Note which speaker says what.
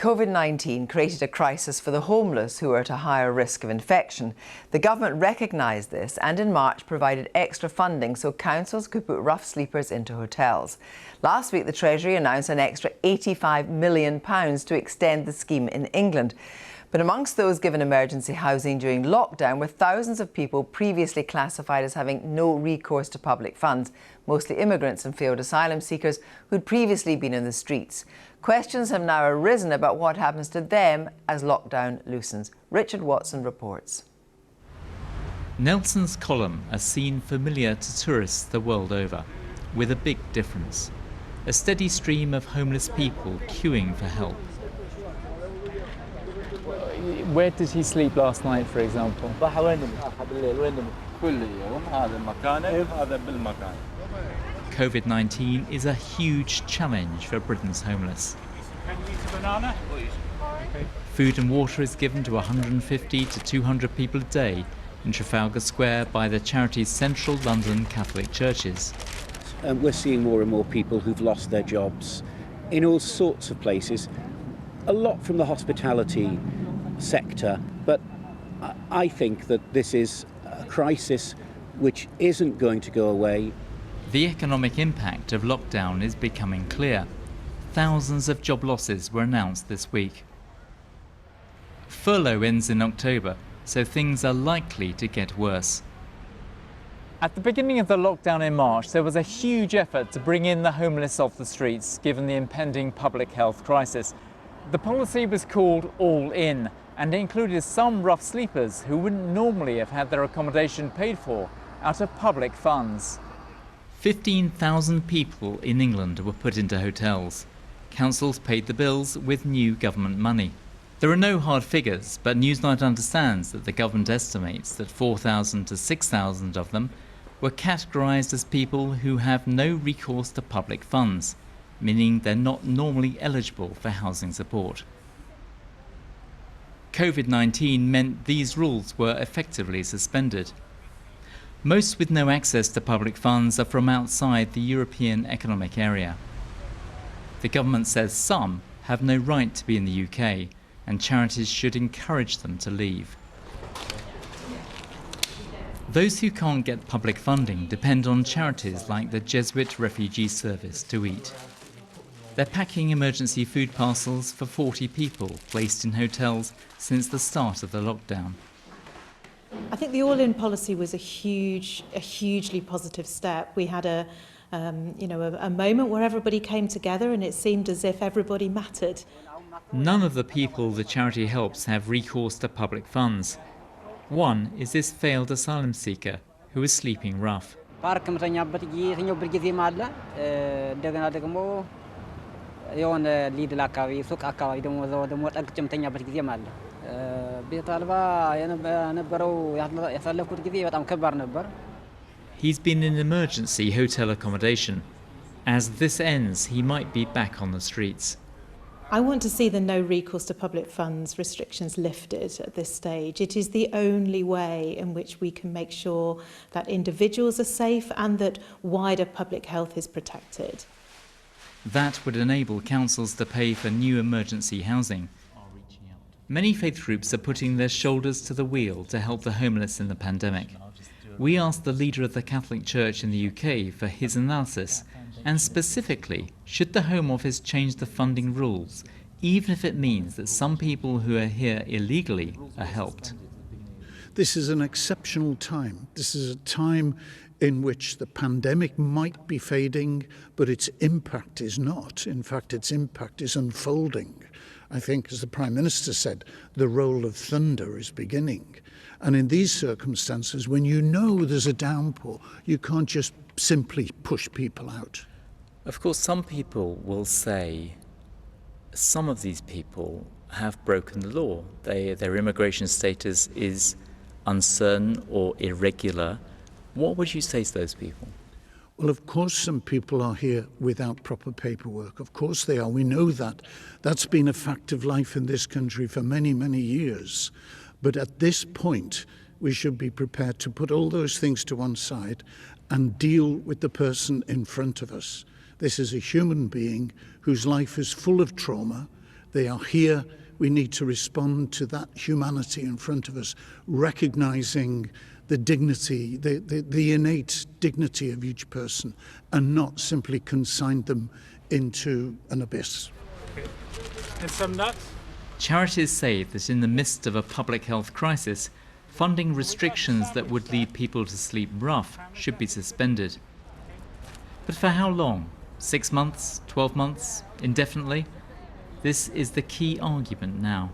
Speaker 1: COVID-19 created a crisis for the homeless who are at a higher risk of infection. The government recognised this and in March provided extra funding so councils could put rough sleepers into hotels. Last week the Treasury announced an extra £85 million to extend the scheme in England. But amongst those given emergency housing during lockdown were thousands of people previously classified as having no recourse to public funds, mostly immigrants and failed asylum seekers who'd previously been in the streets. Questions have now arisen about what happens to them as lockdown loosens. Richard Watson reports.
Speaker 2: Nelson's column has seen familiar to tourists the world over, with a big difference. A steady stream of homeless people queuing for help. Where did he sleep last night, for example? COVID-19 is a huge challenge for Britain's homeless. Food and water is given to 150 to 200 people a day in Trafalgar Square by the charity's Central London Catholic churches.
Speaker 3: We're seeing more and more people who've lost their jobs in all sorts of places, a lot from the hospitality sector, but I think that this is a crisis which isn't going to go away.
Speaker 2: The economic impact of lockdown is becoming clear. Thousands of job losses were announced this week. Furlough ends in October, so things are likely to get worse. At the beginning of the lockdown in March, there was a huge effort to bring in the homeless off the streets, given the impending public health crisis. The policy was called All In, and included some rough sleepers who wouldn't normally have had their accommodation paid for out of public funds. 15,000 people in England were put into hotels. Councils paid the bills with new government money. There are no hard figures, but Newsnight understands that the government estimates that 4,000 to 6,000 of them were categorised as people who have no recourse to public funds, meaning they're not normally eligible for housing support. COVID-19 meant these rules were effectively suspended. Most with no access to public funds are from outside the European Economic Area. The government says some have no right to be in the UK, and charities should encourage them to leave. Those who can't get public funding depend on charities like the Jesuit Refugee Service to eat. They're packing emergency food parcels for 40 people placed in hotels since the start of the lockdown.
Speaker 4: I think the all-in policy was a hugely positive step. We had a moment where everybody came together and it seemed as if everybody mattered.
Speaker 2: None of the people the charity helps have recourse to public funds. One is this failed asylum seeker who is sleeping rough. He's been in emergency hotel accommodation. As this ends, he might be back on the streets.
Speaker 4: I want to see the no recourse to public funds restrictions lifted at this stage. It is the only way in which we can make sure that individuals are safe and that wider public health is protected.
Speaker 2: That would enable councils to pay for new emergency housing. Many faith groups are putting their shoulders to the wheel to help the homeless in the pandemic. We asked the leader of the Catholic Church in the UK for his analysis, and specifically, should the Home Office change the funding rules, even if it means that some people who are here illegally are helped?
Speaker 5: This is an exceptional time. This is a time in which the pandemic might be fading, but its impact is not. In fact, its impact is unfolding. I think, as the Prime Minister said, the roll of thunder is beginning. And in these circumstances, when you know there's a downpour, you can't just simply push people out.
Speaker 2: Of course, some people will say some of these people have broken the law. Their immigration status is uncertain or irregular. What would you say to those people?
Speaker 5: Well, of course, some people are here without proper paperwork. Of course they are. We know that. That's been a fact of life in this country for many, many years. But at this point, we should be prepared to put all those things to one side and deal with the person in front of us. This is a human being whose life is full of trauma, They are here. We need to respond to that humanity in front of us, recognising the dignity, the innate dignity of each person, and not simply consign them into an abyss.
Speaker 2: And some nuts? Charities say that in the midst of a public health crisis, funding restrictions that would lead people to sleep rough should be suspended. But for how long? 6 months? 12 months? Indefinitely? This is the key argument now.